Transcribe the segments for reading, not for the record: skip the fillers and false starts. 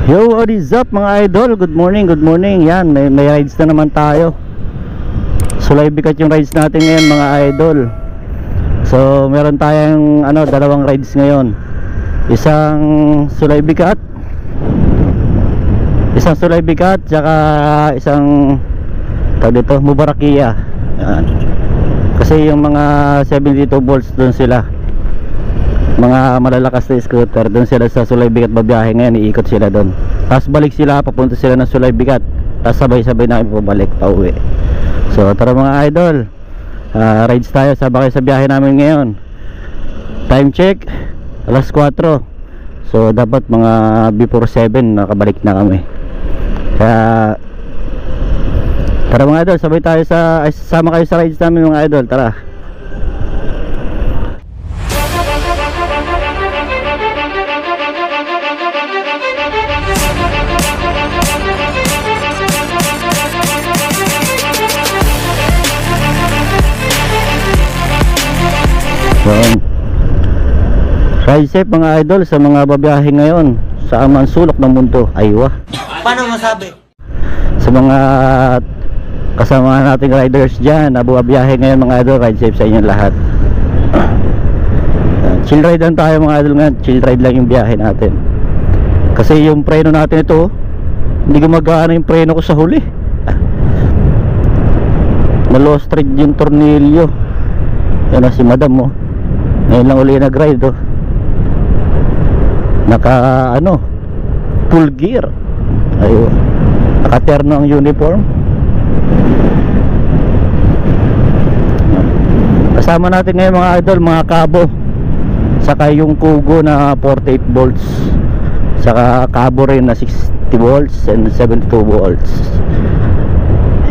Yo, what is up mga idol? Good morning, good morning. Yan, may rides na naman tayo. Sulay bikat yung rides natin ngayon mga idol. So, meron tayong dalawang rides ngayon. Isang sulay bikat, tsaka isang dito, Mubarakia. Yan. Kasi yung mga 72 volts doon sila, mga malalakas na scooter, doon sila sa Sulay Bigat babiyahe ngayon, iikot sila doon. Tapos balik sila, papunta sila ng Sulay Bigat. Tapos sabay-sabay na pabalik, pauwi. So tara mga idol, rides tayo, sabay sa biyahe namin ngayon. Time check, alas 4. So dapat mga before 7 nakabalik na kami. Kaya tara mga idol, sabay tayo sama kayo sa rides namin mga idol, tara. Ride safe mga idol sa mga babiyahe ngayon sa amang sulok ng mundo. Aywa. Paano masabi? Sa mga kasama nating riders dyan na bumabiyahe ngayon mga idol, ride safe sa inyong lahat. Chill ride lang tayo mga idol ngayon. Chill ride lang yung biyahe natin. Kasi yung preno natin ito, hindi gumagana yung preno ko sa huli. Na-lost thread yung tornilyo. Yan na si madam mo. Ngayon lang uli nag-ride oh. Naka full gear. Ayun. Naka-terno ang uniform. Kasama natin ngayon mga idol, mga kabo. Saka yung Kugo na 48 volts. Saka kabo rin na 60 volts and 72 volts.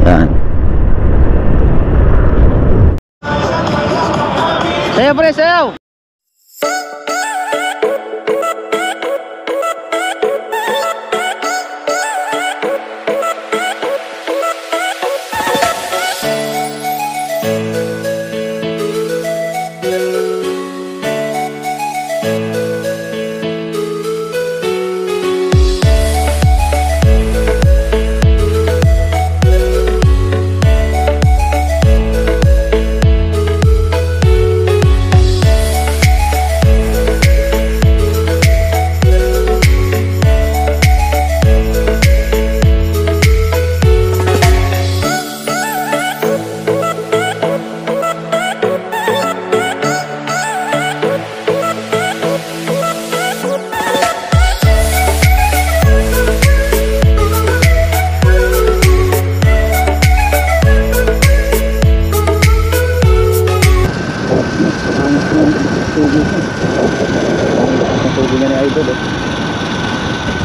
Yan. Sayaw pre, sayaw!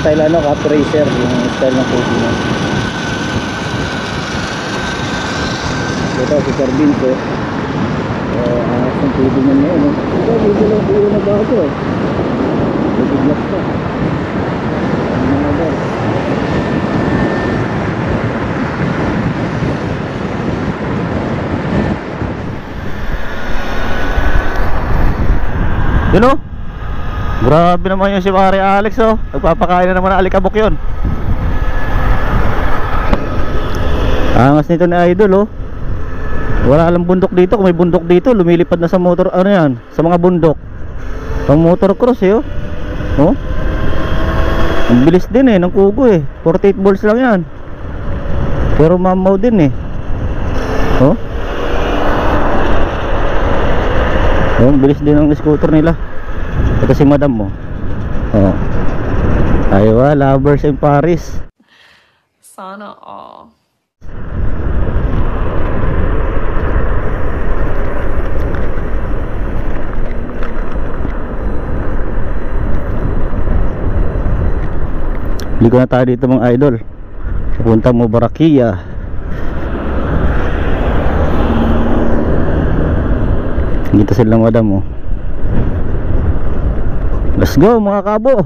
Style Cup Racer, yung style ng tubig mo. Ito si Sir Vince angas ng tubig niya ngayon ito, dito lang puro na bago bibiglas pa mga bar. Yun o, grabe naman yung si Pare Alex oh. Nagpapakain na naman ng alikabok yun. Angas nito ni Idol oh. Wala lang bundok dito. Kung may bundok dito, lumilipad na sa motor, yan, sa mga bundok. Pang motor cross oh. Oh? Ang bilis din ng Kugo 48 volts lang yan. Pero mamaw din oh. Ang bilis din ng scooter nila. Ito si madam mo. Oh. Aywa, lovers in Paris. Sana all. Ligo na tayo dito mga idol. Pupunta mo Mubarakia. Dito silang madam mo. Let's go mga kabo.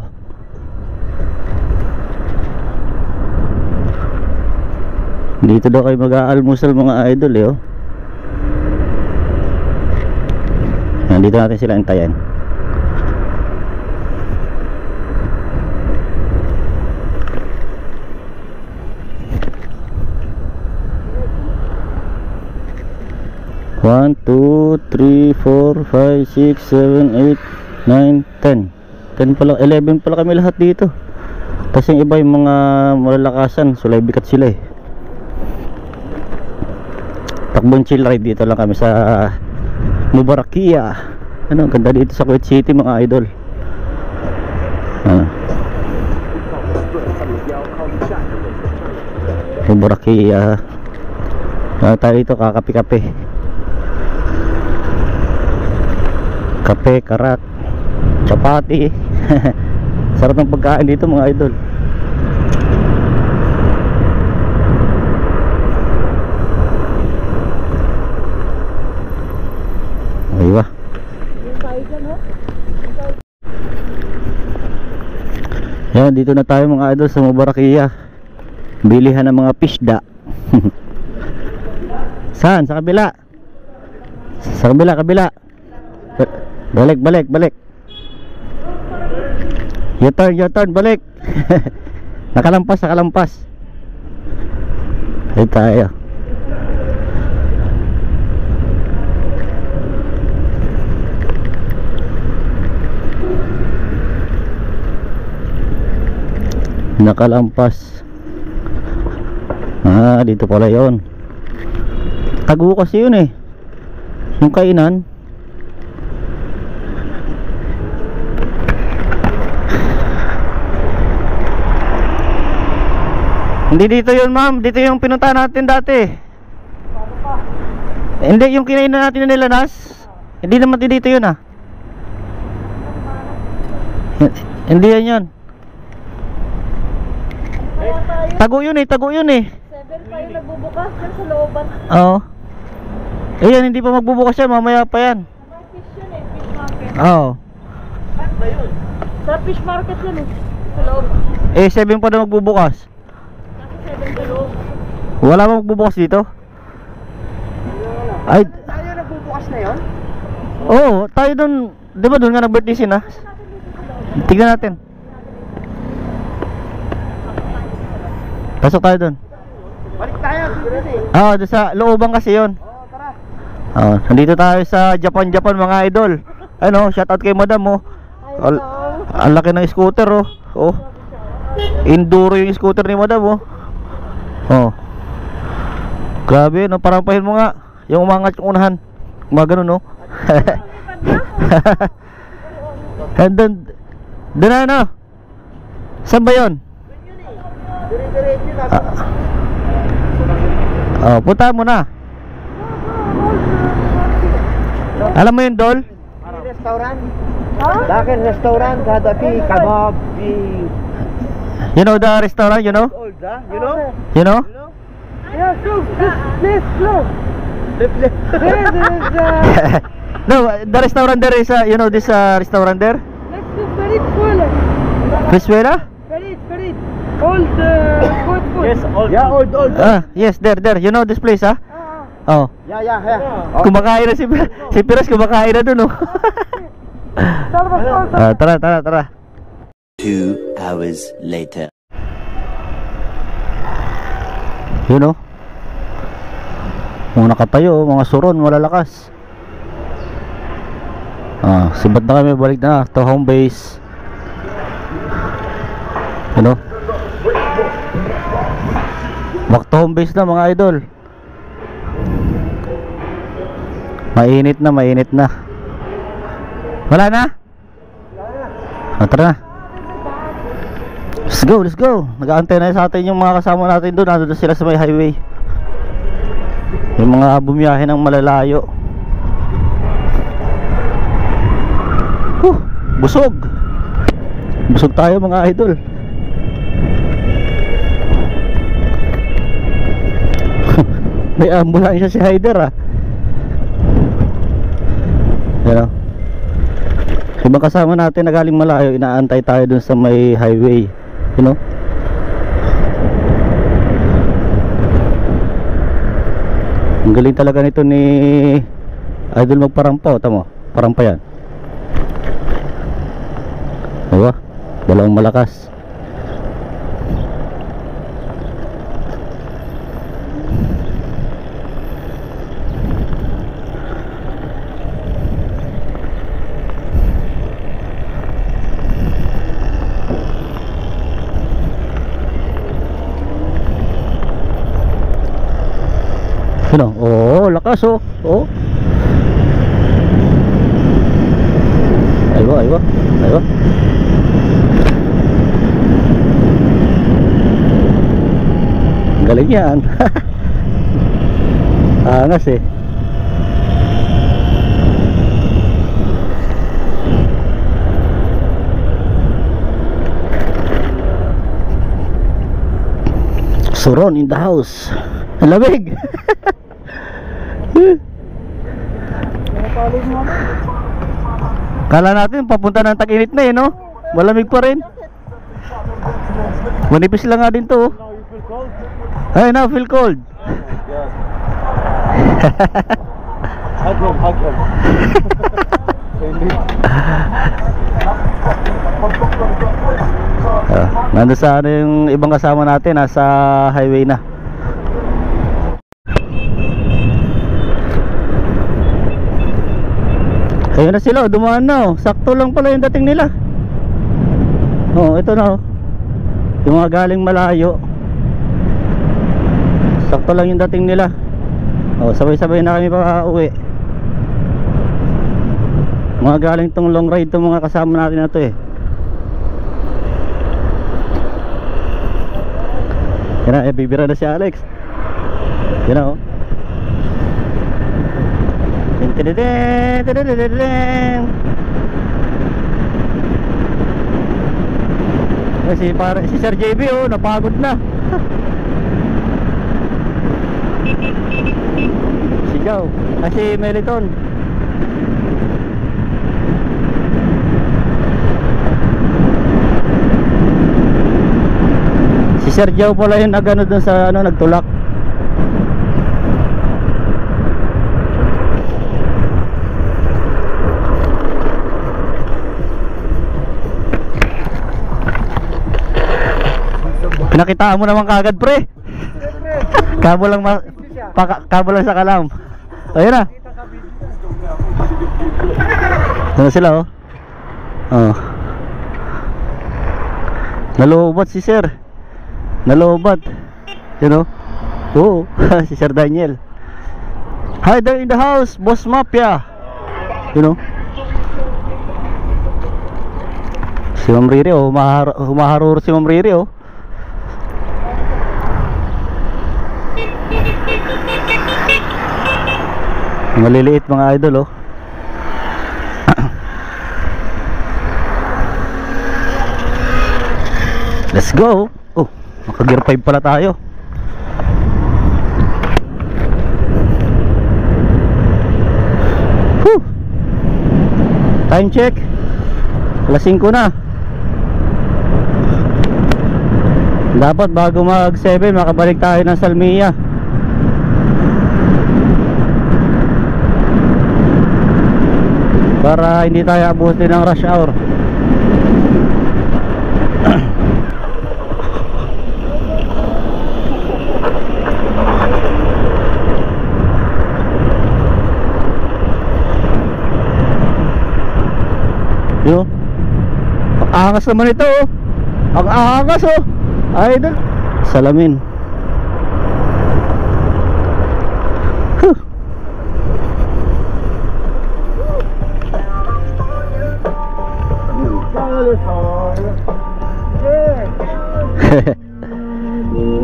Dito daw kayo mag-aalmusal mga idol oh. Nandito natin sila antayan. 1, 2, 3, 4, 5, 6, 7, 8, 9, 10. 10 pala, 11 pala kami lahat dito. Tapos yung iba yung mga malalakasan, sulay bikat sila eh. Takbong chill ride dito lang kami sa Mubarakia. Ano, ang ganda dito sa Kuwait City mga idol. Mubarakia. Tayo dito kakape-kape. Kape, karat, chapati. Sarap ng pagkain dito mga idol. Aywa. Yan, dito na tayo mga idol sa Mubarakia. Bilihan ng mga pisda. Saan? Sa kabila. Sa kabila, kabila. Balik, balik, balik. U-turn, balik. Nakalampas, nakalampas. Ayun tayo. Nakalampas. Ah, dito pala yon. Tago kasi yun eh. Yung kainan. Hindi dito yun ma'am. Dito yung pinunta natin dati. Hindi yung kinainan natin na nilanas. Hindi naman dito yun ah. Hindi yan yun. Tago yun eh, tago yun eh. 7 pa yung nagbubukas yan sa looban. Oo. Ayan, hindi pa magbubukas yan, mamaya pa yan. Fish yun eh, fish market. Oo. Sa fish market yun eh, sa loob. Eh, 7 pa na magbubukas. Kasi 7 sa loob. Wala ba magbubukas dito? Ay, Tayo nagbubukas na yun? oo, tayo dun. Di ba dun nga nag-birthday si na? Tignan natin. Pasok tayo dun. Balik tayo, dito eh. Oo, doon sa looban kasi yun. Oo, tara. Oo, nandito tayo sa Japan mga idol. Ano, shoutout kay madam oh. Ang laki ng scooter oh. Oh. Enduro yung scooter ni madam oh. Oh. Grabe, no, parampahin mo nga. Yung umangat yung unahan. Mga ganun oh. Doon na ano? Saan ba yun? Dire-diretso na. Oh, punta mo na. Alam mo yung Dol? Restaurant. Dakin restaurant, Gaddafi, kebab, You know the restaurant, you know? old, you know? You know? Yeah, so this close. Left. There is No, the restaurant there is you know this restaurant there? next to Farid Full. Venezuela? Farid. Old food. Yes, old. Yeah, old. Yes, there. You know this place, ah? Oh. Yeah. Kumakain na si Piras, kumakain na dun, oh. Tara. 2 hours later. Yun, oh. Mga nakatayo, mga suron, malalakas. Sibat na kami, balik na to home base. Ano? Back to home base na mga idol. Mainit na. Wala na? Tara na. Let's go. Nag-aantay na sa atin yung mga kasama natin doon. Nandun sila sa may highway. Yung mga bumiyahe ng malalayo. Busog tayo mga idol. May ambulansya si Haider ah. Yan o. Ibang kasama natin na galing malayo, inaantay tayo dun sa may highway. You know? Ang galing talaga nito ni Idol magparampa. Tama, parampa yan. Diba? Dalawang malakas. Ano? Oh, lakas oh. Oh. Aywa, aywa. Aywa. Galing yan. Angas eh. Suron in the house. Ang lamig. Kala natin papunta ng tag-init na eh, no? Malamig pa rin. Manipis lang nga din to oh. Ay, now feel cold. Nandun sa ano yung ibang kasama natin, nasa highway na. Ayun na sila, dumaan na oh. Sakto lang pala yung dating nila. Oh, ito na oh. Yung mga galing malayo. Sakto lang yung dating nila. Oh, sabay-sabay na kami pa uwi. Mga galing tong long ride tong mga kasama natin na to eh. Yan na, bibira na si Alex. Yan na oh. Si Sir JB oh, napagod na. Si Joe, si Meliton. Si Sir Joe pala yung nagano dun sa ano, nagtulak. Pinakitaan mo naman kagad pre. Kabo lang kabo lang sa kalam. Ayun na. Ano sila oh. Oh. Nalobat si Sir. Nalobat. You know? Oo. Si Sir Daniel. Hi there in the house, Boss Mafia. You know? Si Ma'am Riri oh, humaharuro si Ma'am Riri oh. Maliliit mga idol oh. Let's go. Oh, naka gear 5 pala tayo. Whew. Time check. Alas 5 na. Dapat bago mag 7 makabalik tayo ng Salmia. Para hindi tayo abutin ng rush hour. Yo, ang angas naman ito oh. Ang angas oh. Idol. Salamin.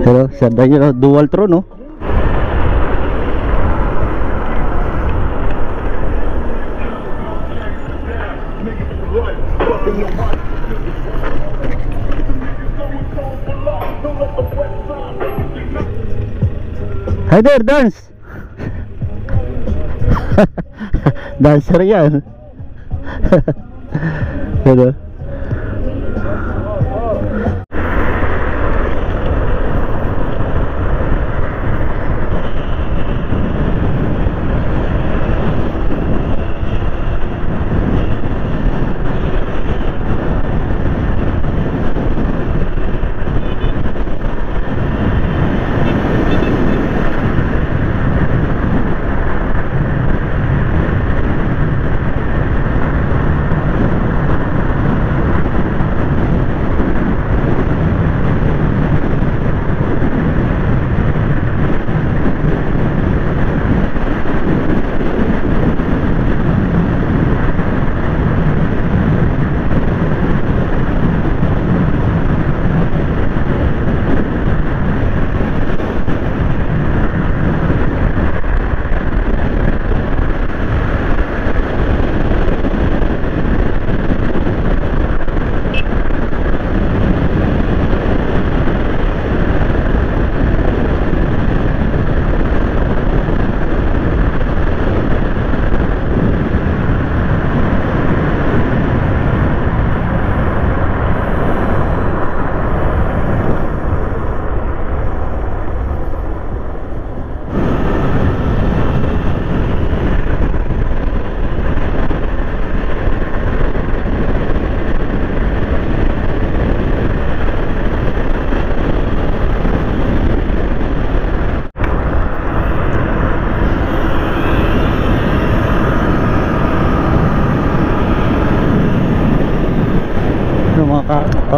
Hello, sada nyo dual throne no? Hi there, dance. Dancer yan. Hello.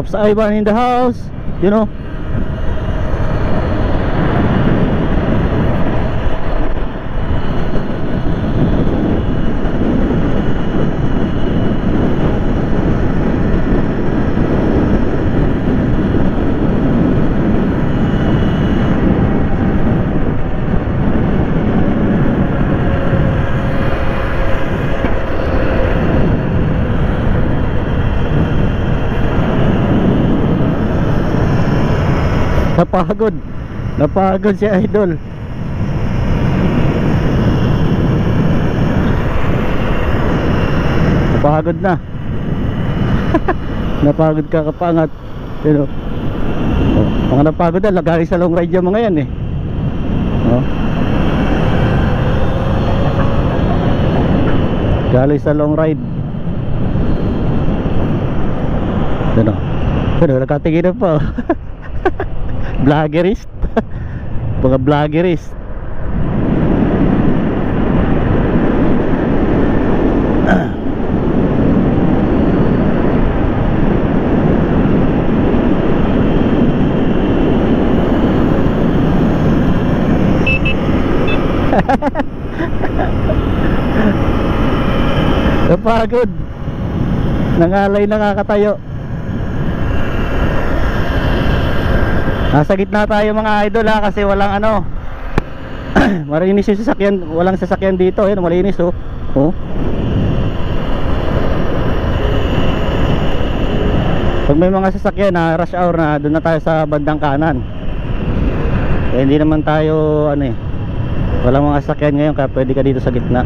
Pops Ivan in the house, you know. Napagod si Idol. Napagod na. Napagod ka kapangat, you know. Mga napagod na, lagay sa long ride yung mga yan eh. Galing sa long ride. Ano? Nakatingin na pa. Vloggerist. Mga vloggerist. Napagod. Nangalay, nakakatayo. Nasa gitna tayo mga idol ha, kasi walang ano. Malinis yung sasakyan. Walang sasakyan dito, yun, malinis oh. Oh. Pag may mga sasakyan na rush hour na, doon na tayo sa bandang kanan. Hindi naman tayo ano eh, walang mga sasakyan ngayon, kaya pwede ka dito sa gitna.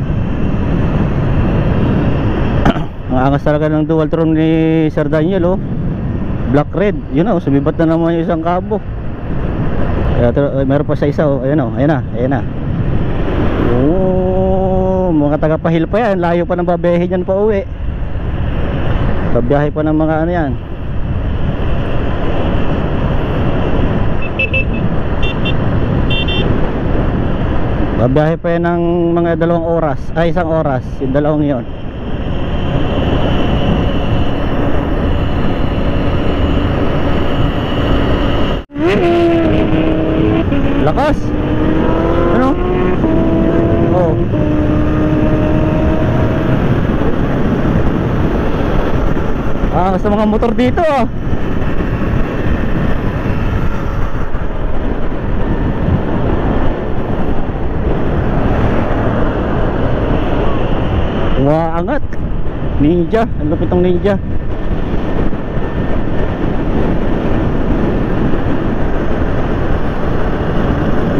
Ang angas talaga ng dual tone ni Sir Daniel oh. Black red, yun oh, sumibat na naman yung isang kabo. Meron pa sa isa oh, ayan oh, ayan na. Oh, mga taga-pahil pa yan, layo pa ng babiyahe niyan pa uwi. Babiyahe pa ng mga ano yan. Babiyahe pa yan ng mga 2 oras, ay 1 oras, yung 2 yun. Lakas. Ano? Oh. Sa mga motor dito oh. Angat. Ninja, ang lupit ng ninja.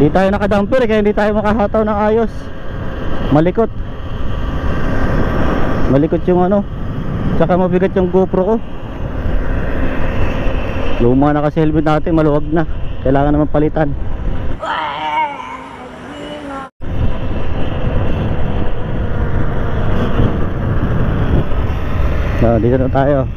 Hindi tayo nakadamper kaya hindi tayo makahataw ng ayos. Malikot yung ano, tsaka mabigat yung GoPro ko. Luma na kasi helmet natin, maluwag na, kailangan naman palitan. Dito na tayo.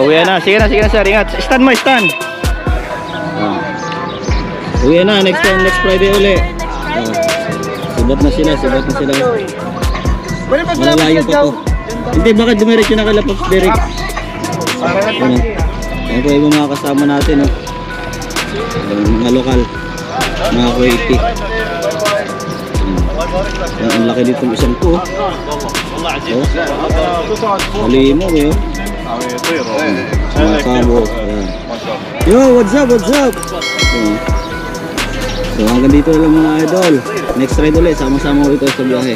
Uwi na. Sige na sir. Ingat. Stand mo, stand. Uwi na. Next Friday uli. Subat na sila. Malalayo pa to. Hindi, bakit dumiretso na kala Pops Derek? Ano? Yan po yung mga kasama natin. Oh. Mga lokal. Mga Kuwaiti. Ang laki dito isang ko. Hali mo kayo. Mga kabo. Yo, what's up? So hanggang dito lang mga idol. Next ride ulit, sama-sama ulit tayo sa biyahe.